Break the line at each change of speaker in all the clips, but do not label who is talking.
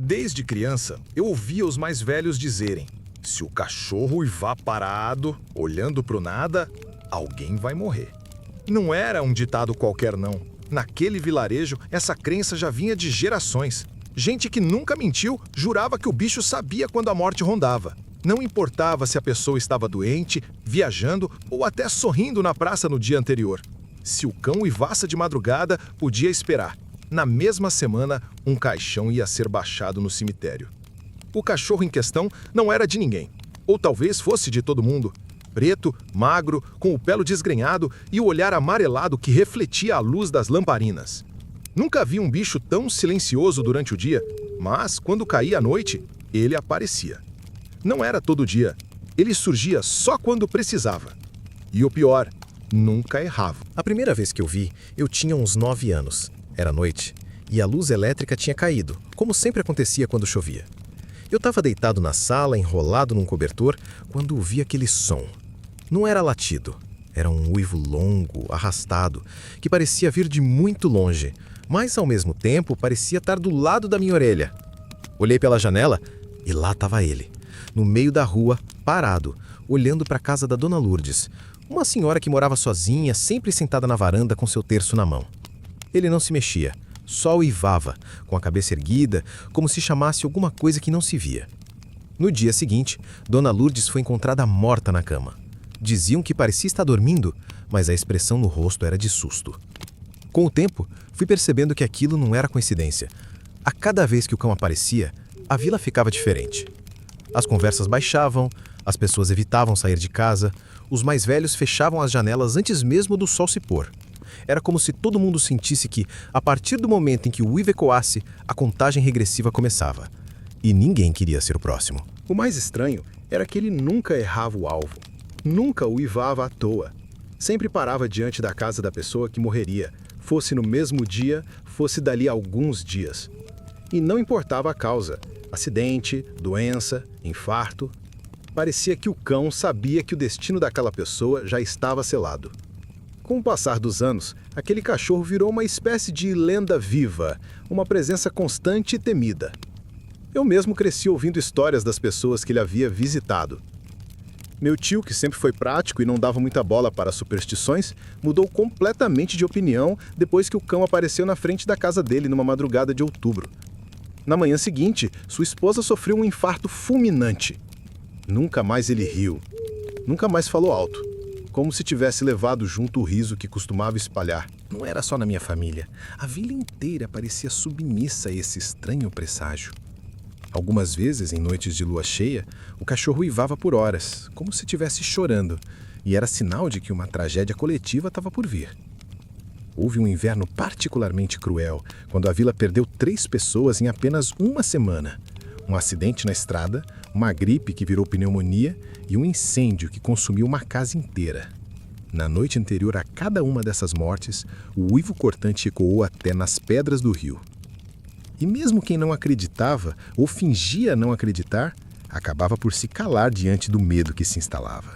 Desde criança, eu ouvia os mais velhos dizerem: se o cachorro uivar parado, olhando pro nada, alguém vai morrer. Não era um ditado qualquer, não. Naquele vilarejo, essa crença já vinha de gerações. Gente que nunca mentiu jurava que o bicho sabia quando a morte rondava. Não importava se a pessoa estava doente, viajando ou até sorrindo na praça no dia anterior. Se o cão uivasse de madrugada, podia esperar. Na mesma semana, um caixão ia ser baixado no cemitério. O cachorro em questão não era de ninguém. Ou talvez fosse de todo mundo. Preto, magro, com o pelo desgrenhado e o olhar amarelado que refletia a luz das lamparinas. Nunca vi um bicho tão silencioso durante o dia, mas quando caía a noite, ele aparecia. Não era todo dia. Ele surgia só quando precisava. E o pior, nunca errava.
A primeira vez que eu vi, eu tinha uns 9 anos. Era noite, e a luz elétrica tinha caído, como sempre acontecia quando chovia. Eu estava deitado na sala, enrolado num cobertor, quando ouvi aquele som. Não era latido, era um uivo longo, arrastado, que parecia vir de muito longe, mas ao mesmo tempo parecia estar do lado da minha orelha. Olhei pela janela e lá estava ele, no meio da rua, parado, olhando para a casa da Dona Lourdes, uma senhora que morava sozinha, sempre sentada na varanda com seu terço na mão. Ele não se mexia, só uivava, com a cabeça erguida, como se chamasse alguma coisa que não se via. No dia seguinte, Dona Lourdes foi encontrada morta na cama. Diziam que parecia estar dormindo, mas a expressão no rosto era de susto. Com o tempo, fui percebendo que aquilo não era coincidência. A cada vez que o cão aparecia, a vila ficava diferente. As conversas baixavam, as pessoas evitavam sair de casa, os mais velhos fechavam as janelas antes mesmo do sol se pôr. Era como se todo mundo sentisse que, a partir do momento em que o uivo ecoasse, a contagem regressiva começava. E ninguém queria ser o próximo.
O mais estranho era que ele nunca errava o alvo. Nunca uivava à toa. Sempre parava diante da casa da pessoa que morreria, fosse no mesmo dia, fosse dali a alguns dias. E não importava a causa: acidente, doença, infarto. Parecia que o cão sabia que o destino daquela pessoa já estava selado. Com o passar dos anos, aquele cachorro virou uma espécie de lenda viva, uma presença constante e temida. Eu mesmo cresci ouvindo histórias das pessoas que ele havia visitado. Meu tio, que sempre foi prático e não dava muita bola para superstições, mudou completamente de opinião depois que o cão apareceu na frente da casa dele numa madrugada de outubro. Na manhã seguinte, sua esposa sofreu um infarto fulminante. Nunca mais ele riu. Nunca mais falou alto. Como se tivesse levado junto o riso que costumava espalhar. Não era só na minha família. A vila inteira parecia submissa a esse estranho presságio. Algumas vezes, em noites de lua cheia, o cachorro uivava por horas, como se estivesse chorando, e era sinal de que uma tragédia coletiva estava por vir. Houve um inverno particularmente cruel, quando a vila perdeu 3 pessoas em apenas uma semana. Um acidente na estrada, uma gripe que virou pneumonia e um incêndio que consumiu uma casa inteira. Na noite anterior a cada uma dessas mortes, o uivo cortante ecoou até nas pedras do rio. E mesmo quem não acreditava ou fingia não acreditar, acabava por se calar diante do medo que se instalava.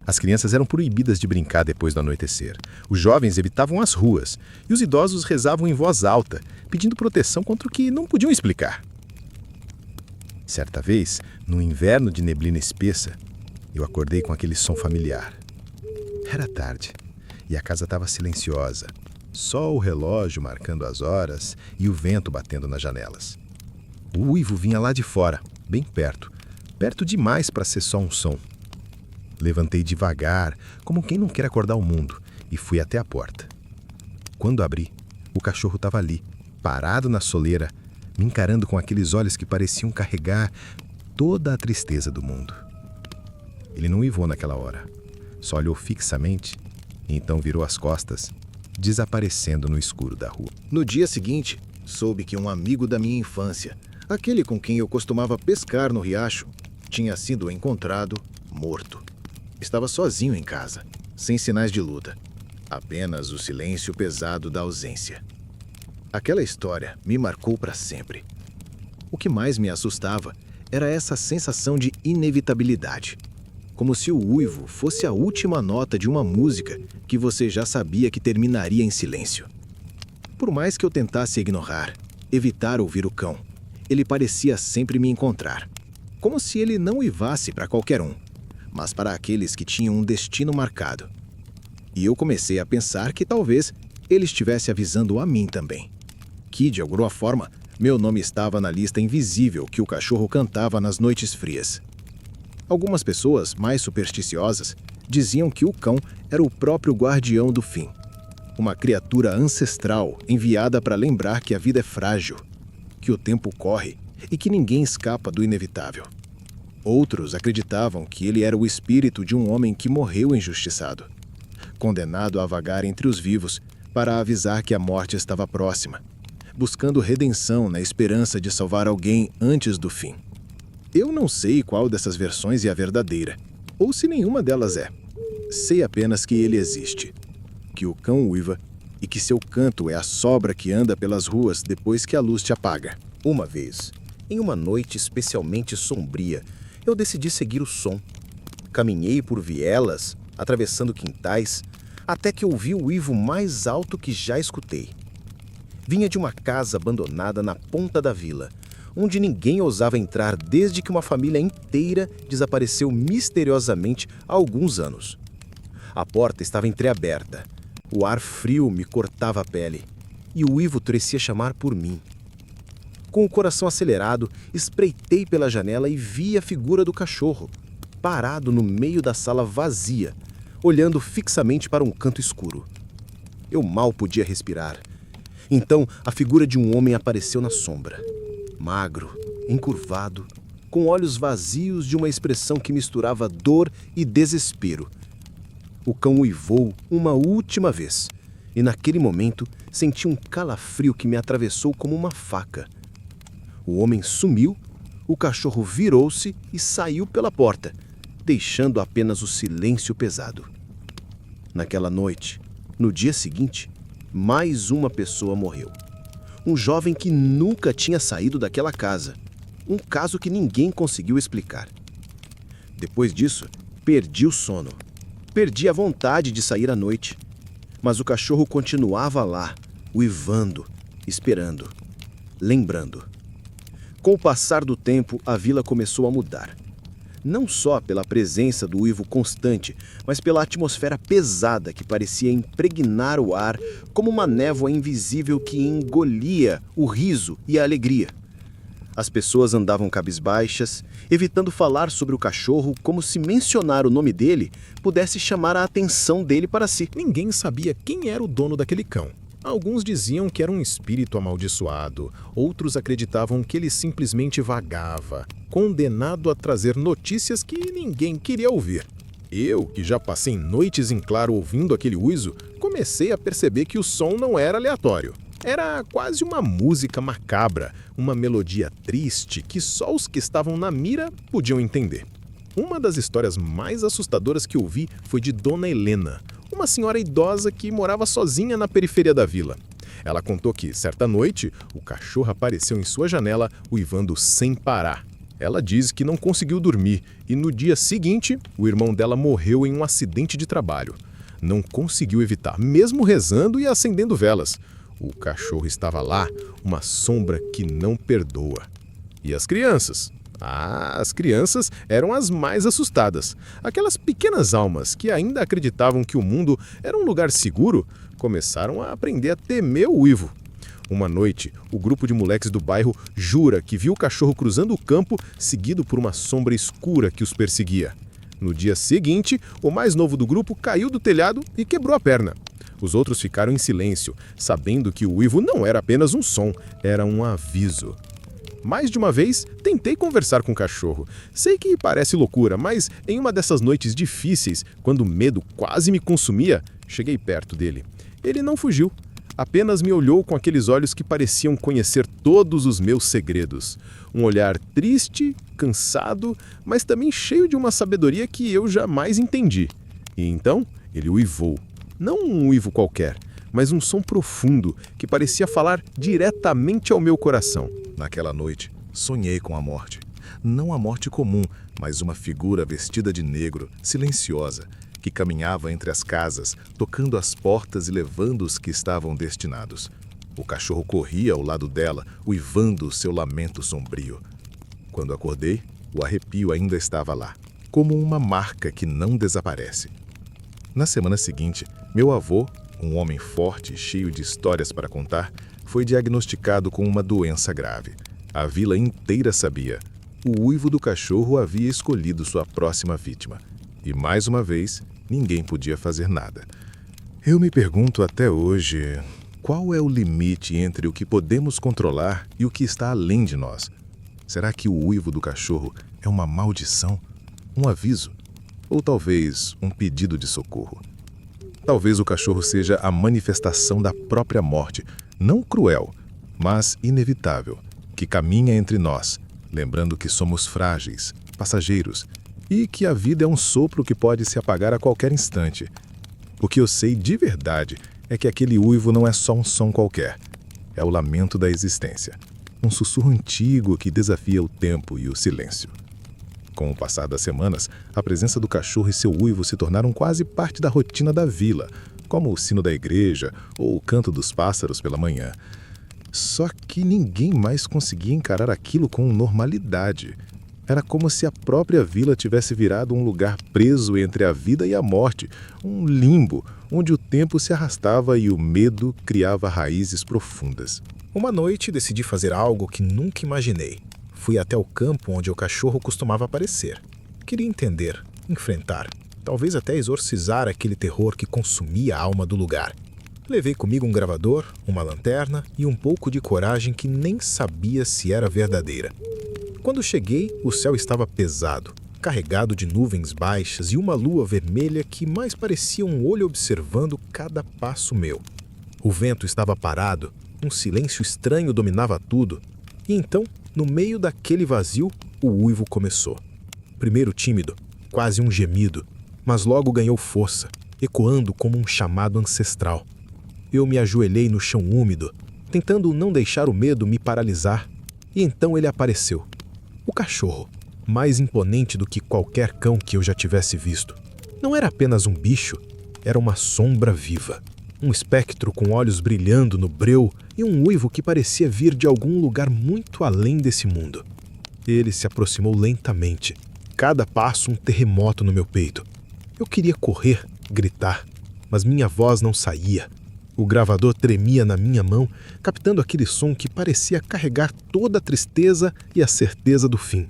As crianças eram proibidas de brincar depois do anoitecer. Os jovens evitavam as ruas e os idosos rezavam em voz alta, pedindo proteção contra o que não podiam explicar. Certa vez, no inverno de neblina espessa, eu acordei com aquele som familiar. Era tarde e a casa estava silenciosa, só o relógio marcando as horas e o vento batendo nas janelas. O uivo vinha lá de fora, bem perto, perto demais para ser só um som. Levantei devagar, como quem não quer acordar o mundo, e fui até a porta. Quando abri, o cachorro estava ali, parado na soleira, me encarando com aqueles olhos que pareciam carregar toda a tristeza do mundo. Ele não uivou naquela hora, só olhou fixamente e então virou as costas, desaparecendo no escuro da rua.
No dia seguinte, soube que um amigo da minha infância, aquele com quem eu costumava pescar no riacho, tinha sido encontrado morto. Estava sozinho em casa, sem sinais de luta, apenas o silêncio pesado da ausência. Aquela história me marcou para sempre. O que mais me assustava era essa sensação de inevitabilidade, como se o uivo fosse a última nota de uma música que você já sabia que terminaria em silêncio. Por mais que eu tentasse ignorar, evitar ouvir o cão,
Ele parecia sempre me encontrar, como se ele não uivasse para qualquer um, mas para aqueles que tinham um destino marcado. E eu comecei a pensar que talvez ele estivesse avisando a mim também. Que, de alguma forma, meu nome estava na lista invisível que o cachorro cantava nas noites frias. Algumas pessoas, mais supersticiosas, diziam que o cão era o próprio guardião do fim. Uma criatura ancestral enviada para lembrar que a vida é frágil, que o tempo corre e que ninguém escapa do inevitável. Outros acreditavam que ele era o espírito de um homem que morreu injustiçado, condenado a vagar entre os vivos para avisar que a morte estava próxima, buscando redenção na esperança de salvar alguém antes do fim. Eu não sei qual dessas versões é a verdadeira, ou se nenhuma delas é. Sei apenas que ele existe, que o cão uiva e que seu canto é a sobra que anda pelas ruas depois que a luz te apaga.
Uma vez, em uma noite especialmente sombria, eu decidi seguir o som. Caminhei por vielas, atravessando quintais, até que ouvi o uivo mais alto que já escutei. Vinha de uma casa abandonada na ponta da vila, onde ninguém ousava entrar desde que uma família inteira desapareceu misteriosamente há alguns anos. A porta estava entreaberta, o ar frio me cortava a pele e o uivo parecia chamar por mim. Com o coração acelerado, espreitei pela janela e vi a figura do cachorro, parado no meio da sala vazia, olhando fixamente para um canto escuro. Eu mal podia respirar. Então, a figura de um homem apareceu na sombra. Magro, encurvado, com olhos vazios de uma expressão que misturava dor e desespero. O cão uivou uma última vez, e naquele momento senti um calafrio que me atravessou como uma faca. O homem sumiu, o cachorro virou-se e saiu pela porta, deixando apenas o silêncio pesado. Naquela noite, no dia seguinte, mais uma pessoa morreu. Um jovem que nunca tinha saído daquela casa. Um caso que ninguém conseguiu explicar. Depois disso, perdi o sono. Perdi a vontade de sair à noite. Mas o cachorro continuava lá, uivando, esperando, lembrando. Com o passar do tempo, a vila começou a mudar. Não só pela presença do uivo constante, mas pela atmosfera pesada que parecia impregnar o ar como uma névoa invisível que engolia o riso e a alegria. As pessoas andavam cabisbaixas, evitando falar sobre o cachorro como se mencionar o nome dele pudesse chamar a atenção dele para si.
Ninguém sabia quem era o dono daquele cão. Alguns diziam que era um espírito amaldiçoado, outros acreditavam que ele simplesmente vagava, condenado a trazer notícias que ninguém queria ouvir. Eu, que já passei noites em claro ouvindo aquele uivo, comecei a perceber que o som não era aleatório. Era quase uma música macabra, uma melodia triste que só os que estavam na mira podiam entender. Uma das histórias mais assustadoras que ouvi foi de Dona Helena, uma senhora idosa que morava sozinha na periferia da vila. Ela contou que, certa noite, o cachorro apareceu em sua janela, uivando sem parar. Ela diz que não conseguiu dormir e, no dia seguinte, o irmão dela morreu em um acidente de trabalho. Não conseguiu evitar, mesmo rezando e acendendo velas. O cachorro estava lá, uma sombra que não perdoa. E as crianças? As crianças eram as mais assustadas. Aquelas pequenas almas que ainda acreditavam que o mundo era um lugar seguro, começaram a aprender a temer o uivo. Uma noite, o grupo de moleques do bairro jura que viu o cachorro cruzando o campo, seguido por uma sombra escura que os perseguia. No dia seguinte, o mais novo do grupo caiu do telhado e quebrou a perna. Os outros ficaram em silêncio, sabendo que o uivo não era apenas um som, era um aviso. Mais de uma vez, tentei conversar com o cachorro. Sei que parece loucura, mas em uma dessas noites difíceis, quando o medo quase me consumia, cheguei perto dele. Ele não fugiu, apenas me olhou com aqueles olhos que pareciam conhecer todos os meus segredos. Um olhar triste, cansado, mas também cheio de uma sabedoria que eu jamais entendi. E então, ele uivou. Não um uivo qualquer, mas um som profundo que parecia falar diretamente ao meu coração.
Naquela noite, sonhei com a morte. Não a morte comum, mas uma figura vestida de negro, silenciosa, que caminhava entre as casas, tocando as portas e levando os que estavam destinados.
O cachorro corria ao lado dela, uivando o seu lamento sombrio. Quando acordei, o arrepio ainda estava lá, como uma marca que não desaparece. Na semana seguinte, meu avô, um homem forte e cheio de histórias para contar, foi diagnosticado com uma doença grave. A vila inteira sabia. O uivo do cachorro havia escolhido sua próxima vítima. E mais uma vez, ninguém podia fazer nada. Eu me pergunto até hoje, qual é o limite entre o que podemos controlar e o que está além de nós? Será que o uivo do cachorro é uma maldição? Um aviso? Ou talvez um pedido de socorro? Talvez o cachorro seja a manifestação da própria morte, não cruel, mas inevitável, que caminha entre nós, lembrando que somos frágeis, passageiros, e que a vida é um sopro que pode se apagar a qualquer instante. O que eu sei de verdade é que aquele uivo não é só um som qualquer. É o lamento da existência. Um sussurro antigo que desafia o tempo e o silêncio. Com o passar das semanas, a presença do cachorro e seu uivo se tornaram quase parte da rotina da vila, como o sino da igreja ou o canto dos pássaros pela manhã. Só que ninguém mais conseguia encarar aquilo com normalidade. Era como se a própria vila tivesse virado um lugar preso entre a vida e a morte, um limbo onde o tempo se arrastava e o medo criava raízes profundas.
Uma noite decidi fazer algo que nunca imaginei. Fui até o campo onde o cachorro costumava aparecer. Queria entender, enfrentar, talvez até exorcizar aquele terror que consumia a alma do lugar. Levei comigo um gravador, uma lanterna e um pouco de coragem que nem sabia se era verdadeira. Quando cheguei, o céu estava pesado, carregado de nuvens baixas e uma lua vermelha que mais parecia um olho observando cada passo meu. O vento estava parado, um silêncio estranho dominava tudo, e então, no meio daquele vazio, o uivo começou. Primeiro tímido, quase um gemido, mas logo ganhou força, ecoando como um chamado ancestral. Eu me ajoelhei no chão úmido, tentando não deixar o medo me paralisar, e então ele apareceu. O cachorro, mais imponente do que qualquer cão que eu já tivesse visto. Não era apenas um bicho, era uma sombra viva. Um espectro com olhos brilhando no breu e um uivo que parecia vir de algum lugar muito além desse mundo. Ele se aproximou lentamente, cada passo um terremoto no meu peito. Eu queria correr, gritar, mas minha voz não saía. O gravador tremia na minha mão, captando aquele som que parecia carregar toda a tristeza e a certeza do fim.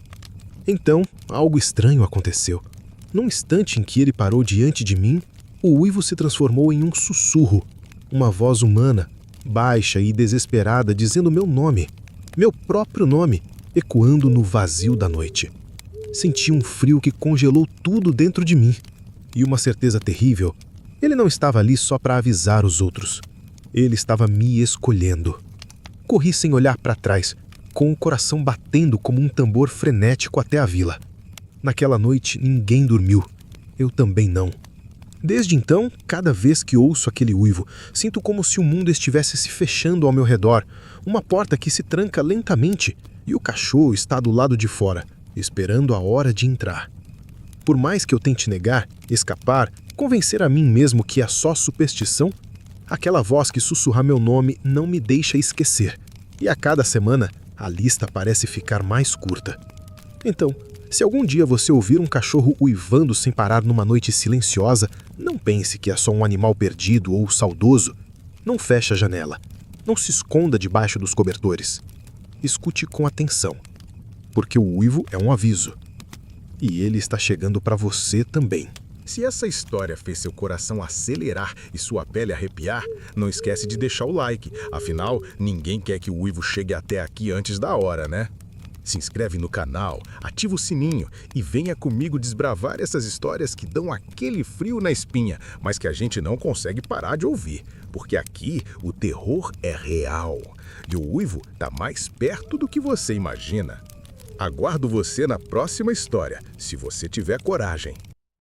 Então, algo estranho aconteceu. Num instante em que ele parou diante de mim, o uivo se transformou em um sussurro, uma voz humana, baixa e desesperada, dizendo meu nome, meu próprio nome, ecoando no vazio da noite. Senti um frio que congelou tudo dentro de mim, e uma certeza terrível. Ele não estava ali só para avisar os outros. Ele estava me escolhendo. Corri sem olhar para trás, com o coração batendo como um tambor frenético até a vila. Naquela noite, ninguém dormiu. Eu também não. Desde então, cada vez que ouço aquele uivo, sinto como se o mundo estivesse se fechando ao meu redor, uma porta que se tranca lentamente, e o cachorro está do lado de fora, esperando a hora de entrar. Por mais que eu tente negar, escapar, convencer a mim mesmo que é só superstição, aquela voz que sussurra meu nome não me deixa esquecer. E a cada semana, a lista parece ficar mais curta. Então, se algum dia você ouvir um cachorro uivando sem parar numa noite silenciosa, não pense que é só um animal perdido ou saudoso. Não feche a janela. Não se esconda debaixo dos cobertores. Escute com atenção, porque o uivo é um aviso. E ele está chegando para você também.
Se essa história fez seu coração acelerar e sua pele arrepiar, não esquece de deixar o like. Afinal, ninguém quer que o uivo chegue até aqui antes da hora, né? Se inscreve no canal, ativa o sininho e venha comigo desbravar essas histórias que dão aquele frio na espinha, mas que a gente não consegue parar de ouvir, porque aqui o terror é real e o uivo está mais perto do que você imagina. Aguardo você na próxima história, se você tiver coragem.